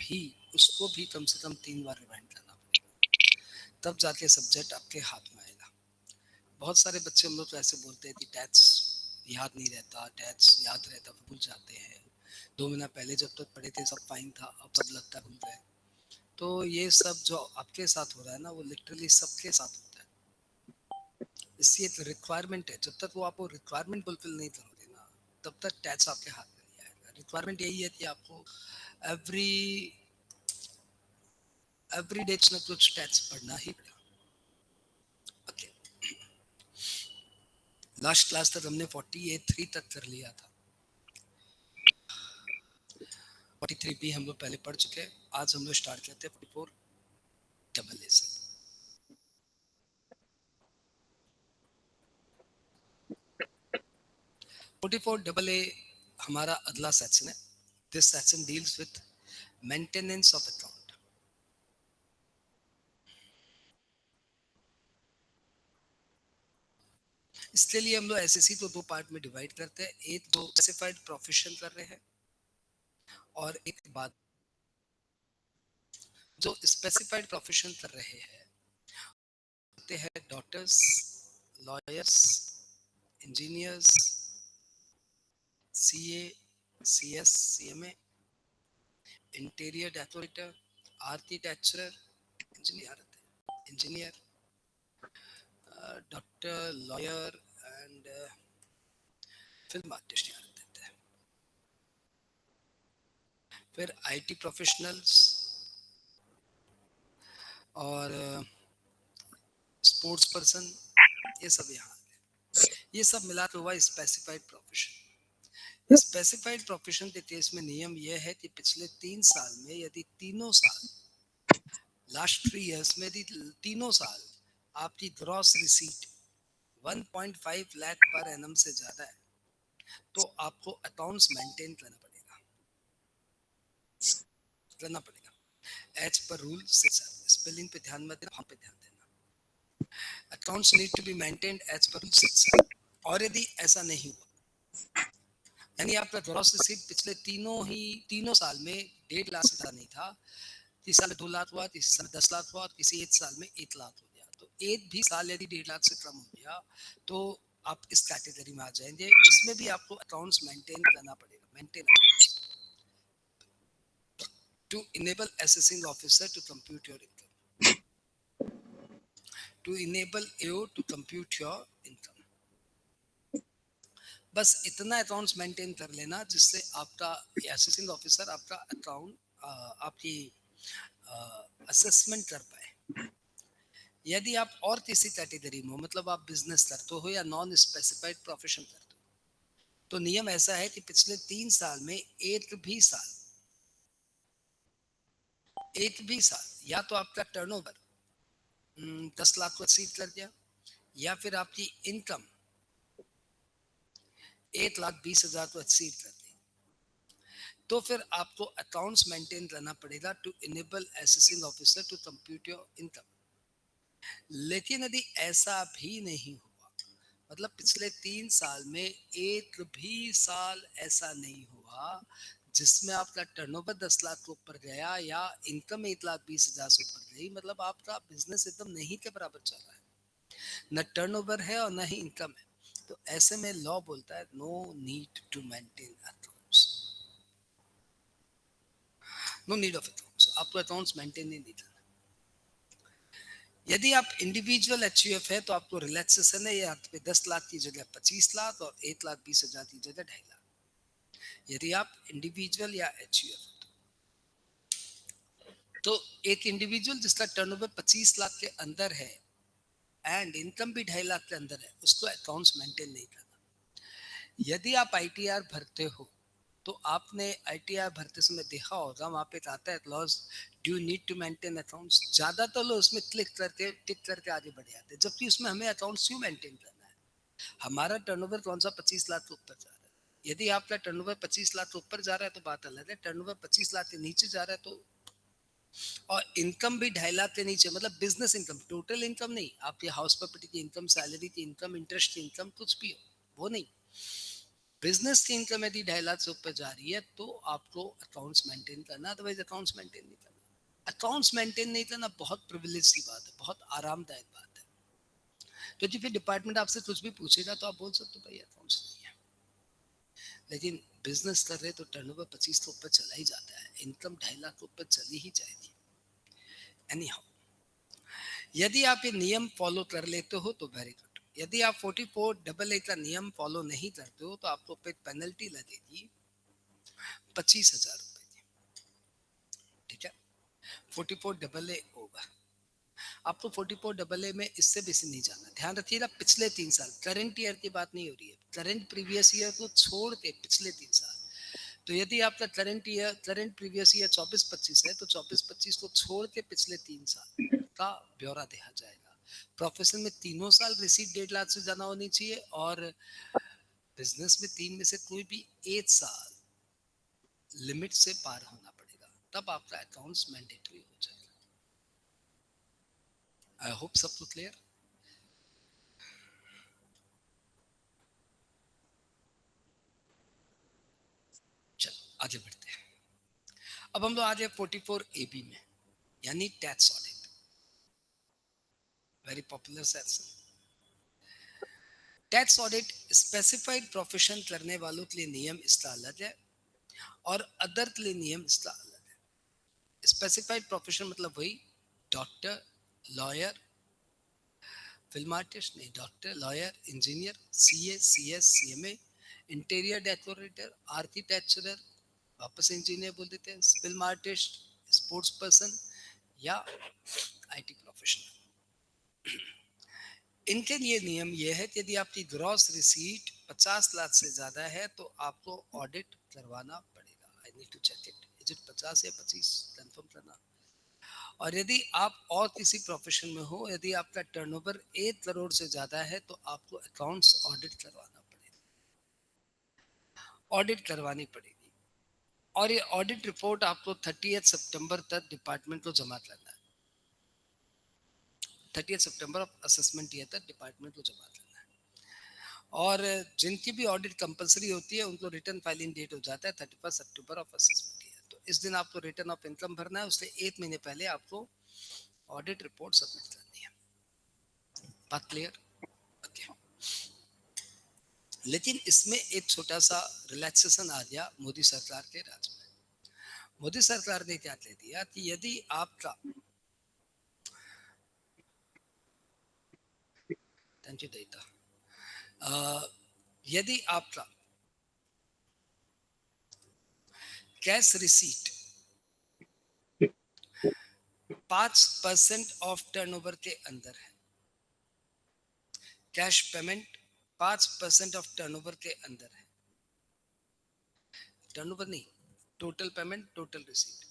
भी उसको भी कम से कम 3 बार रिवाइंड करना पड़ेगा, तब जाके सब्जेक्ट आपके हाथ में आएगा। बहुत सारे बच्चे हम लोग तो ऐसे बोलते हैं कि टैक्स याद नहीं रहता, टैक्स याद रहता भूल जाते हैं, 2 महीना पहले जब तक पढ़े थे सब फाइन था, अब सब लगता भूल गए। तो ये सब जो आपके साथ हो रहा है ना, वो लिटरली सबके साथ होता है। इसकी एक रिक्वायरमेंट है, जब तक वो आपको रिक्वायरमेंट फुलफिल नहीं करोगे ना, तब तक टैक्स आपके हाथ में नहीं आएगा। रिक्वायरमेंट यही है कि आपको एवरी एवरी डे कुछ ना कुछ टैक्स पढ़ना ही पड़ेगा। ओके, लास्ट क्लास तक हमने 48 तक कर लिया था, 43 हम लोग पहले पढ़ चुके हैं। आज हम लोग स्टार्ट करते हैं 44 से। 44 हमारा अगला सेक्शन है। This section deals with maintenance of account. इसके लिए हम लोग एसएससी को 2 पार्ट में डिवाइड करते हैं, एक तो स्पेसिफाइड प्रोफेशन कर रहे हैं और एक बात जो स्पेसिफाइड प्रोफेशन कर रहे हैं होते हैं doctors, lawyers, engineers, CA, CS, CMA, interior decorator, architecturer, engineer, doctor, lawyer and film artist यहाँ रहते हैं। फिर आईटी प्रोफेशनल्स और स्पोर्ट्स पर्सन, ये सब यहाँ आते हैं। ये सब मिला तो हुआ स्पेसिफाइड प्रोफेशन। स्पेसिफाइड प्रोफेशन के केस में नियम यह है कि पिछले 3 साल में यदि तीनों साल, लास्ट 3 इयर्स में यदि तीनों साल आपकी gross receipt 1.5 lakh per annum से ज्यादा है, तो आपको अकाउंट्स मेंटेन करना पड़ेगा एज पर रूल 6। स्पेलिंग पे ध्यान मत देना, हम पे ध्यान देना। Accounts need to be maintained as per rule 6। और यदि ऐसा नहीं हुआ, यानी आपका ग्रॉस रिसीट पिछले तीनों साल में 1.5 लाख से ज्यादा नहीं था, किसी साल में 2 लाख हुआ, किसी साल में 10 लाख हुआ, किसी एक साल में 1 लाख हो गया, तो एक भी साल यदि 1.5 लाख से कम हो गया तो आप इस कैटेगरी में आ जाएंगे। इसमें भी आपको अकाउंट्स मेंटेन करना पड़ेगा, maintain to enable assessing officer to compute your income, to enable AO to compute your income. बस इतना अकाउंट्स मेंटेन कर लेना जिससे आपका असेसिंग ऑफिसर आपका अकाउंट आपकी असेसमेंट कर पाए। यदि आप और किसी कैटेगरी में हो, मतलब आप बिजनेस करते हो या नॉन स्पेसिफाइड प्रोफेशन करते हो, तो नियम ऐसा है कि पिछले 3 साल में एक भी साल या तो आपका टर्नओवर 10 लाख को एक्सीड कर दिया, या फिर आपकी इनकम 1,20,000 को एक्सीड कर दी, तो फिर आपको अकाउंट्स मेंटेन करना पड़ेगा to enable assessing officer to compute your income. लेकिन यदि ऐसा भी नहीं हुआ, मतलब पिछले 3 साल में एक भी साल ऐसा नहीं हुआ जिसमें आपका टर्नओवर 10 लाख के ऊपर गया या इनकम 1,20,000 से ऊपर गई, मतलब आपका बिजनेस एकदम नहीं के बराबर चल रहा है, न टर्नओवर है और न ही इनकम है, तो ऐसे में लॉ बोलता है no need to maintain accounts, no need of accounts, आपको अकाउंट्स मेंटेन ही नहीं करना। यदि आप इंडिविजुअल एचयूएफ है तो आपको रिलैक्सेशन है, या 10 लाख की जगह 25 लाख और 1,20,000 की जगह 2.5 लाख। यदि आप इंडिविजुअल या एचयूएफ, तो एक इंडिविजुअल जिसका टर्नओवर 25 लाख के अंदर है एंड इनकम भी 2.5 लाख के अंदर है, उसको अकाउंट्स मेंटेन नहीं करना। यदि आप आईटीआर भरते हो तो आपने आईटीआर भरते समय देखा होगा, वहां पे आता है clause do need to maintain accounts. ज्यादातर लोग उसमें क्लिक करके टिक करके आगे बढ़ जाते हैं, जबकि उसमें हमें अकाउंट्स क्यों मेंटेन करना है। हमारा टर्नओवर कौन सा 25 लाख के ऊपर जा रहा है। यदि आपका टर्नओवर 25 लाख के ऊपर जा रहा है तो बात अलग है, टर्नओवर 25 लाख के नीचे जा रहा है तो, और इनकम भी 2.5 लाख के नीचे, मतलब बिजनेस इनकम, टोटल इनकम नहीं, आपकी हाउस प्रॉपर्टी की इनकम, सैलरी की इनकम, इंटरेस्ट की इनकम, कुछ भी हो वो नहीं, बिजनेस की इनकम यदि 2.5 लाख से ऊपर जा रही है तो आपको अकाउंट्स मेंटेन करना, अदरवाइज अकाउंट्स मेंटेन नहीं करना। अकाउंट्स मेंटेन नहीं करना बहुत प्रिविलेज की बात है, बहुत आरामदायक बात है। तो जी फिर डिपार्टमेंट आपसे कुछ भी पूछेगा तो आप बोल सकते हो भाई अकाउंट्स नहीं है। लेकिन बिजनेस कर रहे तो टर्नओवर 25 के ऊपर चला ही जाता है, इनकम 2.5 लाख के ऊपर चली ही जाएगी। एनी हाउ, यदि आप ये नियम फॉलो कर लेते हो तो वेरी गुड। यदि आप 44AA का नियम फॉलो नहीं करते हो तो आपको पे पेनल्टी लगेगी 25,000 रुपए की। ठीक है, 44AA होगा। आपको 44AA में इससे बेसी नहीं जाना। ध्यान रखिएगा पिछले 3 साल, करंट ईयर की बात नहीं हो रही है, करंट प्रीवियस ईयर को छोड़ के पिछले 3 साल। तो यदि आपका करंट प्रीवियस ईयर 24-25 है तो 24-25 को छोड़ के पिछले 3 साल का ब्यौरा देखा जाएगा। प्रोफेशन में तीनों साल रिसीट 1.5 लाख से ज्यादा होनी चाहिए, और बिजनेस में 3 में से कोई भी 1 साल लिमिट से पार होना पड़ेगा, तब आपका अकाउंट्स मैंडेटरी हो जाएगा। आई होप सबको क्लियर। चलो आगे बढ़ते हैं। अब हम लोग आ गए 44AB में, यानी tax audit. Very popular section. Tax audit specified profession करने वालों के लिए नियम इसका अलग है, और अदर के लिए नियम इसका अलग है। स्पेसिफाइड प्रोफेशन मतलब वही डॉक्टर, लॉयर, फिल्म आर्टिस्ट नहीं, doctor, lawyer, engineer, CA, CS, CMA, interior decorator, architecturer, वापस इंजीनियर बोल देते हैं, फिल्म आर्टिस्ट, स्पोर्ट्स पर्सन या आईटी प्रोफेशनल। इनके लिए नियम यह है कि यदि आपकी ग्रॉस रिसीट 50 लाख से ज्यादा है तो आपको ऑडिट करवाना पड़ेगा। I need to check it, is it 50 या 25, कंफर्म करना। और यदि आप और किसी प्रोफेशन में हो, यदि आपका टर्नओवर 1 करोड़ से ज्यादा है तो आपको अकाउंट्स ऑडिट करवाना पड़ेगा, ऑडिट करवानी पड़ेगी। और ये ऑडिट रिपोर्ट आपको 30 सितंबर तक डिपार्टमेंट को जमा करना है। 30 सितंबर ऑफ असेसमेंट ईयर तक डिपार्टमेंट को जमा करना है। और जिनकी भी ऑडिट कंपलसरी होती है उनको रिटर्न फाइलिंग डेट हो जाता है 31 अक्टूबर ऑफ असेसमेंट ईयर। तो इस दिन आपको रिटर्न ऑफ इनकम भरना है, उससे 1 महीने पहले आपको ऑडिट रिपोर्ट सबमिट करनी है। बात क्लियर? ओके। लेकिन इसमें एक छोटा सा रिलैक्सेशन आ गया मोदी सरकार के राज में। मोदी सरकार ने क्या कह दिया कि यदि आपका, थैंक यू देता, यदि आपका कैश रिसीट 5% ऑफ टर्नओवर के अंदर है, कैश पेमेंट 5% ऑफ टर्नओवर के अंदर है, टर्नओवर नहीं, टोटल पेमेंट, टोटल रिसीट,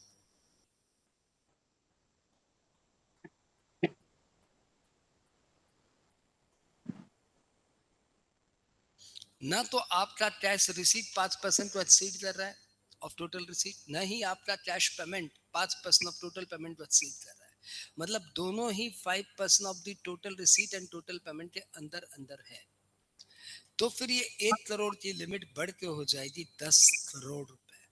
ना तो आपका कैश रिसीट 5% को एक्सीड कर रहा है ऑफ टोटल रिसीट, न ही आपका cash payment 5% of total payment को एक्सीड कर रहा है। मतलब दोनों ही 5% of the total receipt and total payment के अंदर अंदर है। तो फिर ये 1 करोड़ की लिमिट बढ़ के हो जाएगी 10 करोड़ रुपए।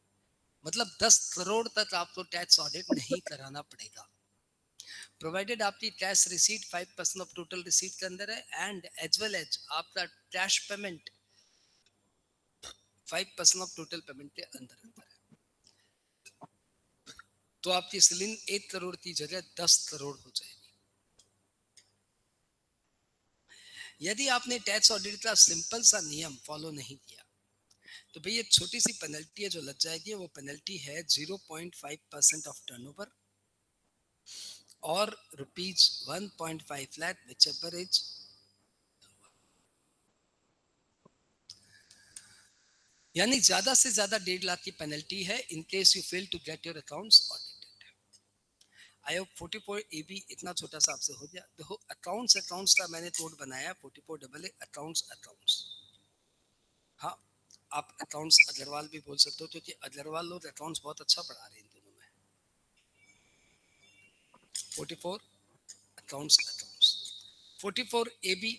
मतलब 10 करोड़ तक आपको टैक्स ऑडिट नहीं कराना पड़ेगा, प्रोवाइडेड आपकी cash receipt 5% of total receipt के अंदर है, एंड एज वेल एज आपका cash payment 5% of total payment के अंदर अंदर है। तो आपकी सीलिंग 1 करोड़ की जगह 10 करोड़ हो जाएगी। यदि आपने टैक्स ऑडिट का सिंपल सा नियम फॉलो नहीं किया तो भैया छोटी सी पेनल्टी है जो लग जाएगी, वो पेनल्टी है 0.5% ऑफ टर्नओवर और ₹1.5 लाख, विच एवर इज, यानी ज्यादा से ज्यादा 1.5 लाख की पेनल्टी है in case you fail to get your accounts audited. I hope 44AB इतना छोटा सा आपसे हो गया। देखो अकाउंट्स का मैंने कोड बनाया 44AA अकाउंट्स। हाँ, आप अकाउंट्स अग्रवाल भी बोल सकते हो क्योंकि अग्रवाल लोग अकाउंट्स बहुत अच्छा पढ़ा रहे हैं इन दिनों में। 44 accounts 44AB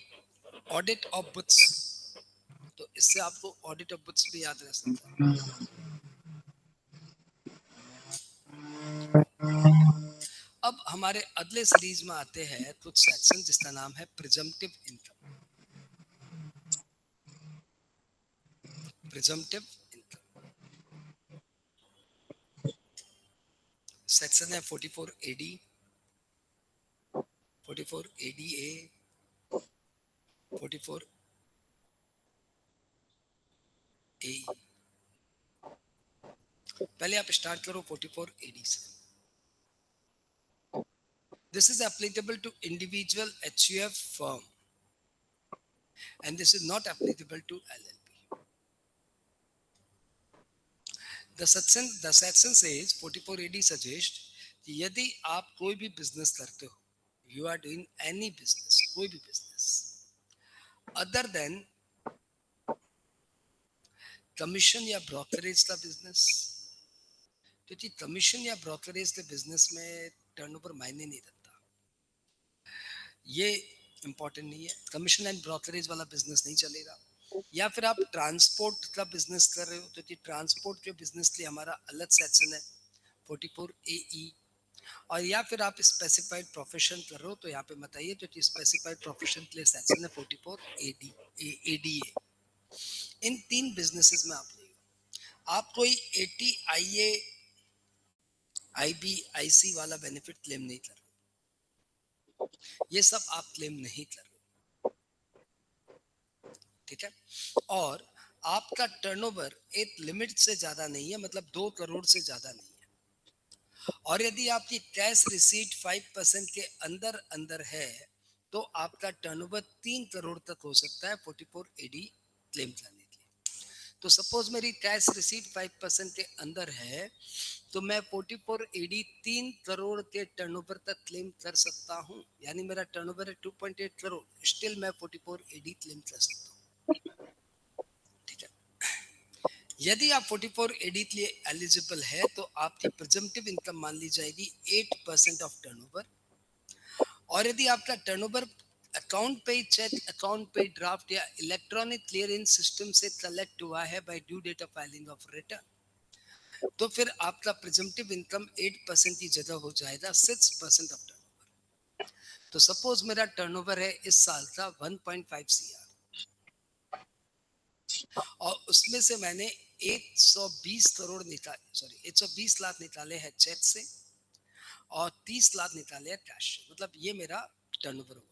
audit of books. तो इससे आपको ऑडिट ऑफ बुक्स भी याद रह सकता है। अब हमारे अगले सीरीज में आते हैं कुछ सेक्शन जिसका नाम है presumptive income. Presumptive income section है 44 AD, 44 ADA, 44 AE। पहले आप स्टार्ट करो 44 AD से। This is applicable to individual HUF firm and this is not applicable to LLP. The section says 44 AD suggests कि यदि आप कोई भी बिजनेस करते हो, you are doing any business, कोई भी बिजनेस other than कमीशन या ब्रोकरेज का बिजनेस, क्योंकि कमीशन या ब्रोकरेज के बिजनेस में टर्नओवर मायने नहीं रखता, ये इंपॉर्टेंट नहीं है। कमीशन एंड ब्रोकरेज वाला बिजनेस नहीं चलेगा। या फिर आप ट्रांसपोर्ट का बिजनेस कर रहे हो तो ट्रांसपोर्ट के बिजनेस के लिए हमारा अलग सेक्शन है 44 AE। और या फिर आप स्पेसिफाइड प्रोफेशन कर रहे हो तो यहाँ पे बताइए, तो स्पेसिफाइड प्रोफेशन के लिए सेक्शन है 44 ADA। इन तीन बिजनेसेस में आप कोई ATIA IBIC वाला बेनिफिट क्लेम नहीं कर रहे, ये सब आप क्लेम नहीं कर रहे, ठीक है। और आपका टर्नओवर एक लिमिट से ज्यादा नहीं है, मतलब 2 करोड़ से ज्यादा नहीं है। और यदि आपकी कैश रिसीट 5% के अंदर अंदर है तो आपका टर्नओवर 3 करोड़ तक हो सकता है 44 AD क्लेम करने के लिए। तो सपोज मेरी कैश रिसीट 5% के अंदर है तो मैं 44 AD 3 करोड़ के टर्नओवर तक क्लेम कर सकता हूं, यानी मेरा टर्नओवर है 2.8 करोड़, स्टिल मैं 44 AD क्लेम कर सकता हूं, ठीक है। यदि आप 44 AD के लिए एलिजिबल है तो आपकी प्रिजम्पटिव इनकम मान ली जाएगी 8% ऑफ टर्नओवर। और यदि आपका turnover account payee cheque, account payee draft या इलेक्ट्रॉनिक क्लियरेंस सिस्टम से कलेक्ट हुआ है by due date of filing of return, तो फिर आपका प्रिजम्पटिव इनकम 8% की जगह हो जाएगा 6% ऑफ टर्नओवर। तो सपोज मेरा टर्नओवर है इस साल का 1.5 CR और उसमें से मैंने 120 करोड़ निकाले, सॉरी 120 लाख निकाले हैं चेक से और 30 लाख निकाले हैं कैश से, मतलब ये मेरा टर्नओवर हुआ है।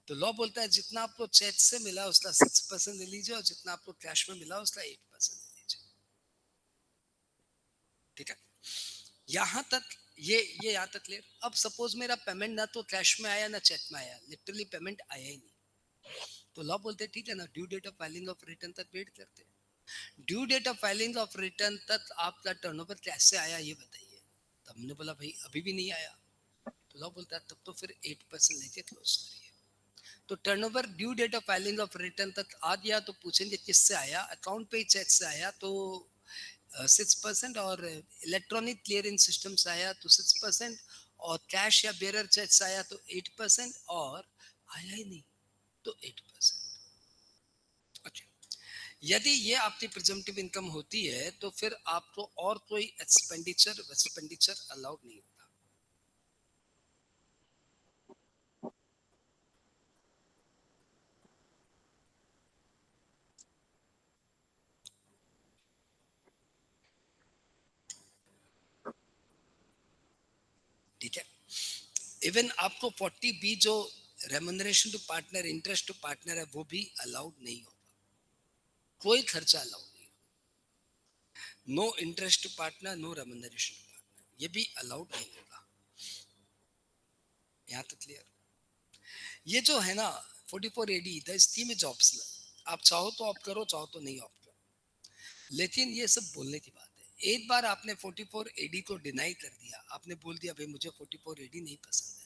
तो लॉ बोलता है जितना आपको चेक से मिला उसका 6% ले लीजिए और जितना आपको कैश में मिला उसका 8% ले लीजिए, ठीक है। यहाँ तक ये यहाँ तक क्लियर। अब सपोज मेरा पेमेंट ना तो कैश में आया ना चेक में आया, लिटरली पेमेंट आया ही नहीं, तो लॉ बोलते ठीक है ना, due date of filing of return तक वेट करते हैं। Due date of filing of return तक आपका टर्नओवर कैसे आया ये बताइए। तो हमने बोला भाई अभी भी नहीं आया, तो लॉ बोलता है तब तो फिर 8% लेके क्लोज करिए। तो turnover due date of filing of return तक आ गया तो पूछेंगे किससे आया, अकाउंट पे चेक से आया तो 6%, और इलेक्ट्रॉनिक क्लियरिंग सिस्टम से आया तो 6%, और कैश या बेरर चेक से आया तो 8%, और आया ही नहीं तो 8%। अच्छा, यदि ये आपकी प्रिजम्पटिव इनकम होती है तो फिर आपको और कोई एक्सपेंडिचर अलाउड नहीं होता। ठीक है, इवन आपको 40B जो remuneration to partner, interest to partner है वो भी अलाउड नहीं होगा, कोई खर्चा अलाउड नहीं। No interest to partner, no remuneration to partner, ये भी अलाउड नहीं होगा। यहाँ तक क्लियर। ये जो है ना 44 AD the scheme is optional, आप चाहो तो आप करो, चाहो तो नहीं आप करो, लेकिन ये सब बोलने की बात है। एक बार आपने 44 AD को डिनाई कर दिया, आपने बोल दिया भाई मुझे 44 AD नहीं पसंद है,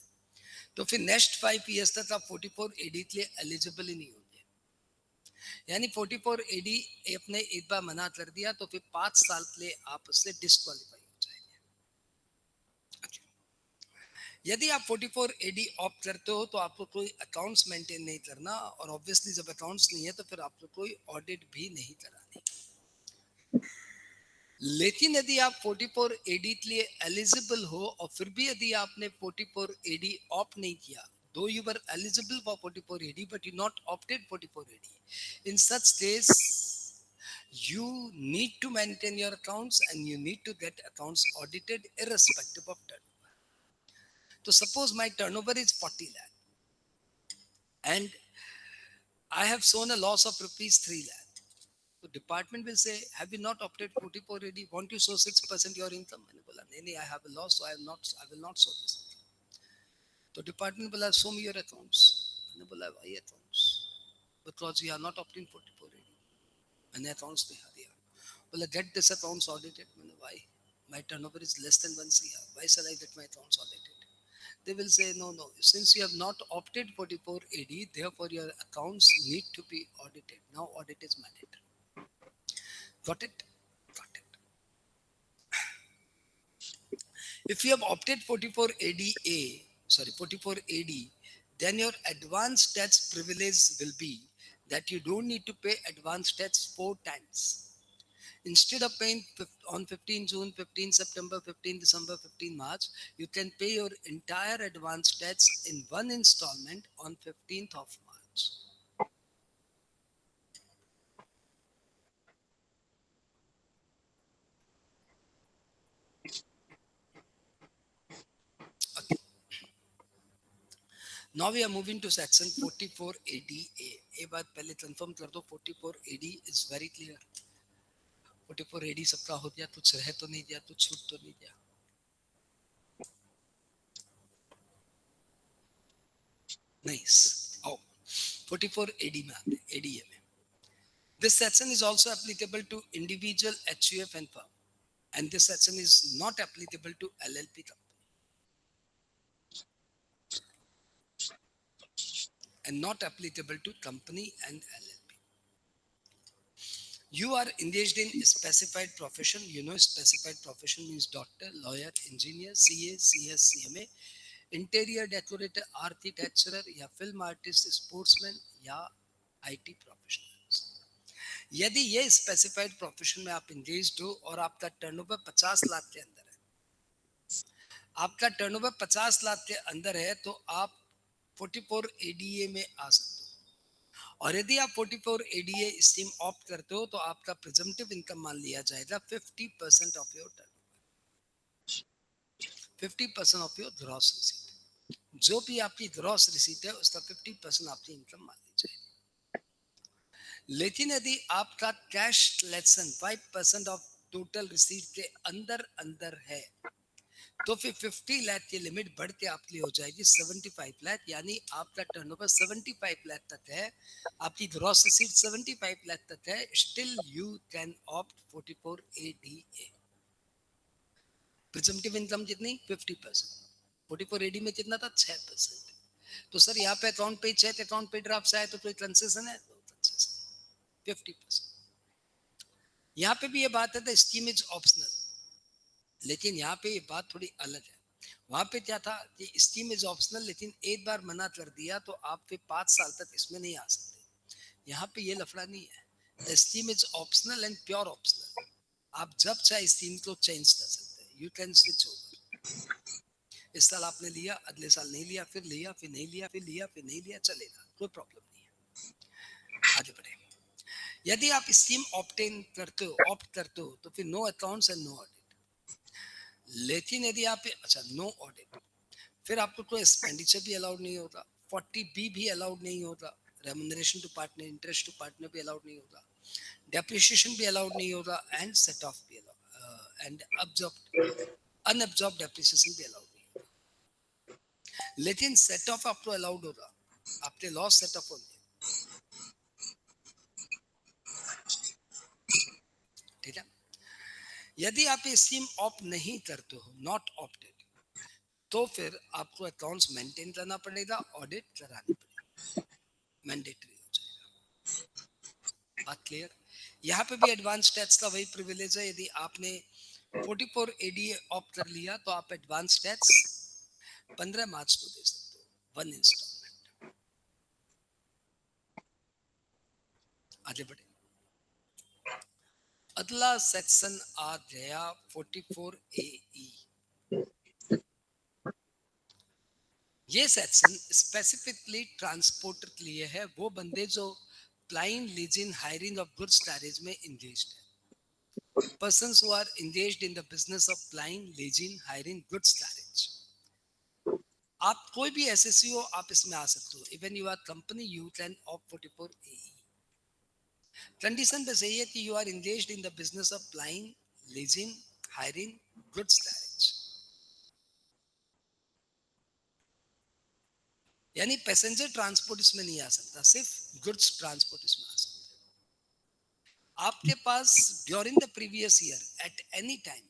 तो फिर नेक्स्ट 5 years तक आप 44 AD के लिए एलिजिबल ही नहीं होंगे। यानी 44 AD आपने एक बार मना कर दिया तो फिर 5 साल के लिए आप उससे डिस्क्वालीफाई हो जाएंगे। यदि आप 44 एडी ऑप्ट करते हो तो आपको कोई अकाउंट्स मेंटेन नहीं करना, और ऑब्वियसली जब अकाउंट्स नहीं है तो फिर आपको कोई ऑडिट भी नहीं करानी। लेकिन यदि आप 44 एडी के लिए एलिजिबल हो और फिर भी यदि आपने 44 एडी ऑप्ट नहीं किया, though you were eligible for 44 AD but you not opted 44 AD, in such case you need to maintain your accounts and you need to get accounts audited irrespective of turnover. So suppose my turnover is 40 lakh and I have shown a loss of rupees 3 lakh. So department will say, have you not opted 44 AD? Won't you show 6% your income? मैंने बोला नहीं नहीं, I have a loss, so I will not show this. तो department बोला, show me your accounts. मैंने बोला why accounts? Because you are not opting 44 AD. मैंने accounts दिखा दिया. बोला get this accounts audited. मैंने why? My turnover is less than 1 CR. Why shall I get my accounts audited? They will say, no, no, since you have not opted 44 AD, therefore your accounts need to be audited. Now audit is mandatory. Got it? Got it. If you have opted 44 ADA, 44 AD, then your advanced tax privilege will be that you don't need to pay advanced tax 4 times. Instead of paying on 15 June, 15 September, 15 December, 15 March, you can pay your entire advance tax in one installment on 15th of March. Okay. Now we are moving to section 44 ADA. एक बात पहले confirm कर दो, 44 AD is very clear. 44 AD सबका हो गया, कुछ रह तो नहीं गया, कुछ छूट तो नहीं गया. Nice. Oh, 44 AD में आते, ADA में. This section is also applicable to individual HUF and firm, and this section is not applicable to LLP company and not applicable to company and LLP. You are engaged in specified profession. You know, specified profession means doctor, lawyer, engineer, CA, CS, CMA, interior decorator, architecturer या film artist, sportsman या IT professionals. यदि ये specified profession में आप engaged हो और आपका turnover 50 lakh के अंदर है, आपका टर्नओवर 50 लाख के अंदर है तो आप 44 ADA में आ सकते हो. और यदि आप 44 ADA स्कीम ऑप्ट करते हो तो आपका प्रिजम्पटिव इनकम मान लिया जाएगा 50% of your turnover, 50% of your gross receipt. जो भी आपकी ग्रॉस रिसीट है उसका 50% आपकी इनकम मान ली जाएगी. लेकिन यदि आपका cash collection 5% of total receipt के अंदर अंदर है तो फिर 50 लाख की लिमिट बढ़ के आपके लिए हो जाएगी 75 लाख, यानी आपका टर्नओवर 75 लाख तक है, आपकी ग्रॉस रिसीट 75 लाख तक है, still you can opt 44 ADA. Presumptive income कितनी? 50%. 44 AD में कितना था? 6%. तो सर यहाँ पे account payee cheque, account payee draft आए तो कोई कंसेशन है? 50%. यहाँ पे भी ये बात है, स्कीम इज ऑप्शनल, लेकिन यहाँ पे ये बात थोड़ी अलग है. वहां पे क्या था कि स्कीम इज ऑप्शनल, लेकिन एक बार मना कर दिया तो आप फिर 5 साल तक इसमें नहीं आ सकते. यहाँ पे ये लफड़ा नहीं है. The scheme is optional and pure optional. आप जब चाहे स्कीम को चेंज कर सकते हैं. You can switch over. इस साल आपने लिया, अगले साल नहीं लिया, फिर लिया, फिर नहीं लिया, फिर लिया, फिर नहीं लिया, चलेगा, कोई प्रॉब्लम नहीं है. आगे बढ़े. यदि आप स्कीम ऑप्टेन करते हो, ऑप्ट करते हो तो फिर no accounts and no audit. लेकिन यदि आप नो ऑडिट, फिर आपको कोई एक्सपेंडिचर भी अलाउड नहीं होता, 40B भी अलाउड नहीं होता, remuneration to partner, interest to partner भी अलाउड नहीं होता, डेप्रिसिएशन भी अलाउड नहीं होता, एंड सेट ऑफ भी allowed, and absorbed unabsorbed depreciation भी अलाउड नहीं होता. लेकिन सेट ऑफ आपको अलाउड होगा, आपके लॉस सेट ऑफ होंगे. ठीक है. यदि आप ये स्कीम ऑप्ट नहीं करते हो, नॉट ऑप्टेड, तो फिर आपको अकाउंट्स मेंटेन करना पड़ेगा, ऑडिट करानी पड़ेगी, मैंडेटरी हो जाएगा. बात क्लियर? यहाँ पे भी एडवांस टैक्स का वही प्रिविलेज है. यदि आपने 44 ADA ऑप्ट कर लिया तो आप एडवांस टैक्स 15 मार्च को दे सकते हो 1 इंस्टॉलमेंट। आगे बढ़े, अगला सेक्शन आ गया 44AE। ये सेक्शन स्पेसिफिकली ट्रांसपोर्टर के लिए है, वो बंदे जो plying, leasing, hiring of goods carriage में इंगेज्ड है। Persons who are engaged in the business of plying, leasing, hiring goods carriage। आप कोई भी एसएससी हो, आप इसमें आ सकते हो। Even you are company, you can opt 44AE। Condition बस यही है कि you are engaged in the business of plying, leasing, hiring goods carriage। यानी पैसेंजर ट्रांसपोर्ट इसमें नहीं आ सकता, सिर्फ गुड्स ट्रांसपोर्ट इसमें आ सकता है। आपके पास during the previous year at any time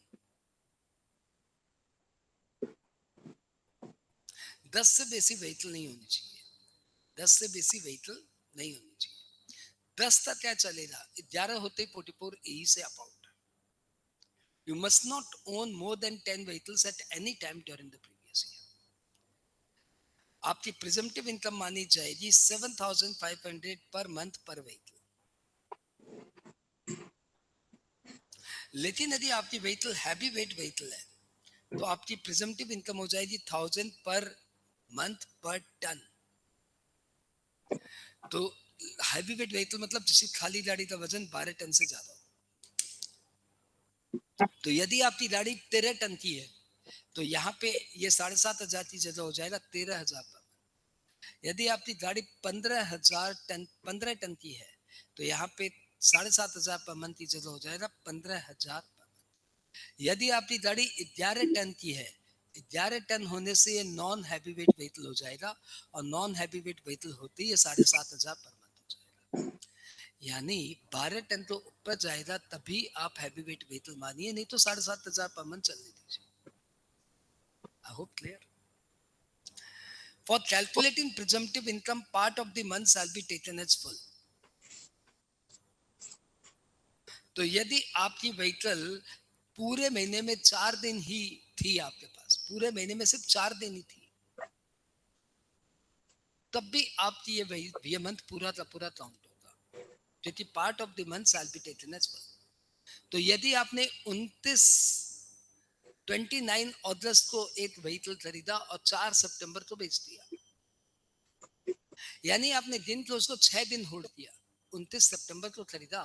10 से बेसी व्हीकल नहीं होनी चाहिए, 10 से बेसी व्हीकल नहीं होनी चाहिए। 10 तक क्या चलेगा, 11 होते ही 44AE से up out. You must not own more than 10 vehicles eight any time during the previous year. आपकी प्रिजम्पटिव इनकम मानी जाएगी 7,500 पर मंथ पर व्हीकल। लेकिन यदि आपकी व्हीकल हैवी वेट व्हीकल है तो आपकी प्रिजम्पटिव इनकम हो जाएगी 1,000 पर मंथ पर टन। तो हैवी वेट व्हीकल मतलब जिसकी खाली गाड़ी का वजन 12 टन से ज्यादा हो। तो यदि आपकी गाड़ी 13 टन की है तो यहाँ पे ये 7,500 की जगह हो जाएगा 13,000 पर। यदि आपकी गाड़ी 15 टन की है तो यहाँ पे 7,500 पर मंथ की जगह हो जाएगा 15,000 पर। यदि आपकी गाड़ी 11 टन की है, 11 टन होने से ये नॉन हैवी वेट व्हीकल हो जाएगा, और नॉन हैवी वेट व्हीकल होते ही 7,500 पर मंथ हो जाएगा। यानी 12 टन तो ऊपर जाएगा तभी आप हैवी वेट व्हीकल मानिए, नहीं तो 7,500 पर मंथ चलने दीजिए। I hope clear. For calculating presumptive income, part of the month shall be taken as full। तो यदि आपकी व्हीकल पूरे महीने में 4 दिन ही थी, आपके पास पूरे महीने में सिर्फ 4 दिन ही थी, तब भी आपकी ये मंथ पूरा का पूरा काउंट होगा, क्योंकि part of the month shall be taken as full. तो यदि आपने 29 अगस्त को एक व्हीकल खरीदा और 4 सितंबर को बेच दिया, यानी आपने दिन को उसको 6 दिन होल्ड किया, 29 सितंबर को खरीदा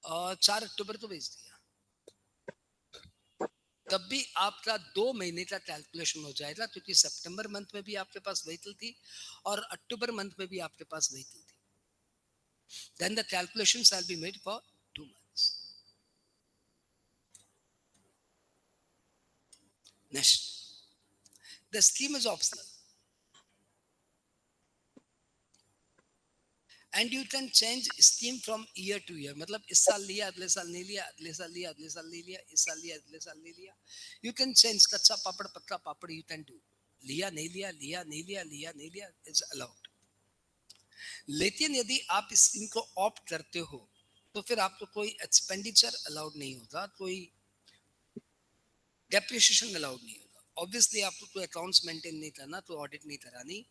और 4 अक्टूबर को बेच दिया, तब भी आपका 2 महीने का कैलकुलेशन हो जाएगा, क्योंकि सितंबर मंथ में भी आपके पास व्हीकल थी और अक्टूबर मंथ में भी आपके पास व्हीकल थी। Then the calculation shall be made for 2 months। Next, the scheme is optional and you can change scheme from year to year। मतलब इस साल लिया, अगले साल नहीं लिया, अगले साल लिया, अगले साल नहीं लिया, इस साल लिया, अगले साल नहीं लिया। You can change, कच्चा पापड़ पक्का पापड़ you can do। लिया नहीं लिया, लिया नहीं लिया, लिया नहीं लिया, it's allowed। लेकिन यदि आप इस स्कीम को ऑप्ट करते हो तो फिर आपको कोई एक्सपेंडिचर अलाउड नहीं होगा, कोई डेप्रिसिएशन अलाउड नहीं होगा। ऑब्वियसली आपको कोई अकाउंट्स मेंटेन नहीं करना, तो ऑडिट नहीं करानी।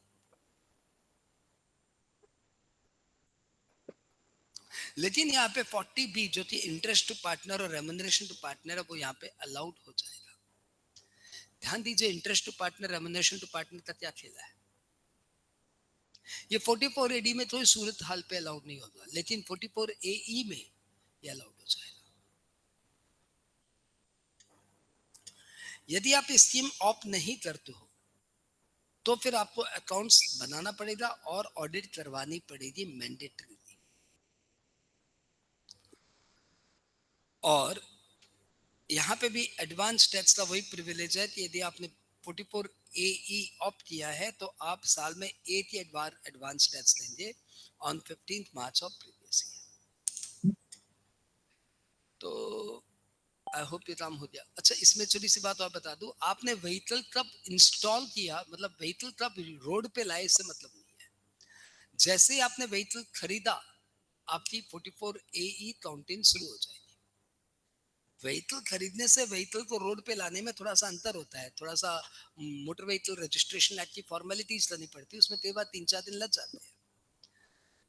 लेकिन यहाँ पे 40B जो कि इंटरेस्ट टू पार्टनर और रेम्युनरेशन टू पार्टनर है, वो यहाँ पे अलाउड हो जाएगा। ध्यान दीजिए, interest to partner, remuneration to partner का क्या खेला है। ये 44AD में कोई सूरत हाल पे अलाउड नहीं होगा, लेकिन 44AE में ये अलाउड हो जाएगा। यदि आप स्कीम ऑप्ट नहीं करते हो तो फिर आपको अकाउंट्स बनाना पड़ेगा और ऑडिट करवानी पड़ेगी मैंडेटरी। और यहाँ पे भी एडवांस टैक्स का वही प्रिविलेज है कि यदि आपने 44AE ऑप्ट किया है तो आप साल में एक ही एडवांस टैक्स देंगे on 15 March of previous year. तो आई होप ये काम हो गया। अच्छा, इसमें छोटी सी बात और बता दूं, आपने व्हीकल कब इंस्टॉल किया, मतलब व्हीकल कब रोड पे लाए, इससे मतलब नहीं है। जैसे ही आपने व्हीकल खरीदा, आपकी 44AE काउंटिंग शुरू हो जाएगी। व्हीकल खरीदने से व्हीकल को रोड पे लाने में थोड़ा सा अंतर होता है, थोड़ा सा मोटर व्हीकल रजिस्ट्रेशन एक्ट की फॉर्मेलिटीज करनी पड़ती है, उसमें कई बार 3-4 दिन लग जाते हैं,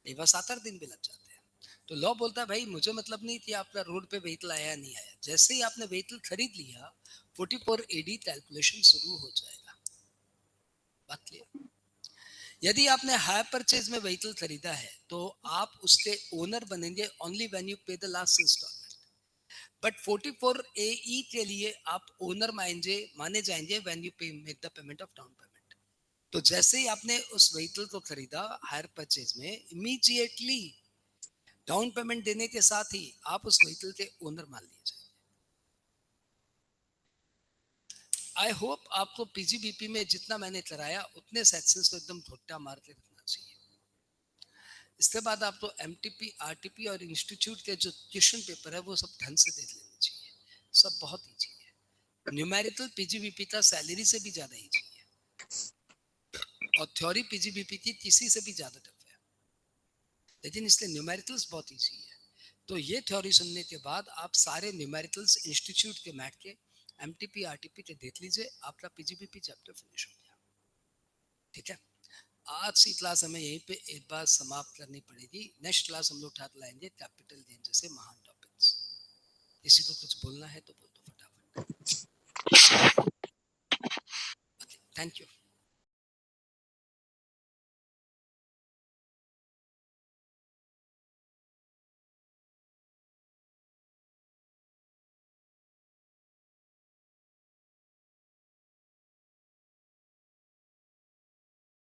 कई बार 7-8 दिन भी लग जाते हैं। तो लॉ बोलता है भाई मुझे मतलब नहीं कि आपका रोड पे व्हीकल आया नहीं आया, जैसे ही आपने व्हीकल खरीद लिया 44 AD कैलकुलेशन शुरू हो जाएगा। बात क्लियर? यदि आपने हायर परचेज में व्हीकल खरीदा है तो आप उसके ओनर बनेंगे only when you pay the last instalment. But 44 AE के लिए आप ओनर माने जाएंगे when you pay make the payment of down payment. तो जैसे ही आपने उस व्हीकल को खरीदा हायर परचेज में, इमीडिएटली डाउन पेमेंट देने के साथ ही आप उस व्हीकल के ओनर मान लिए जाएंगे। आई होप आपको पीजीबीपी में जितना मैंने कराया उतने सेक्शंस तो एकदम घोटा मार के रखना चाहिए। इसके बाद आपको एमटीपी, आरटीपी और इंस्टीट्यूट के जो क्वेश्चन पेपर है वो सब ढंग से देख लेने चाहिए, सब बहुत ईजी है। न्यूमेरिकल पीजीबीपी का सैलरी से भी ज्यादा ईजी है और थ्योरी पीजीबीपी की किसी से भी ज्यादा टफ है, लेकिन इसलिए न्यूमेरिकल्स बहुत ईजी है। तो ये थ्योरी सुनने के बाद आप सारे न्यूमेरिकल्स इंस्टीट्यूट के मैट के एमटीपी आरटीपी के देख लीजिए, आपका पीजीबीपी चैप्टर फिनिश हो गया। ठीक है, आज की क्लास हमें यहीं पे एक बार समाप्त करनी पड़ेगी। नेक्स्ट क्लास हम लोग उठा के लाएंगे कैपिटल गेन जैसे महान टॉपिक्स। किसी को कुछ बोलना है तो बोल दो फटाफट। Thank you.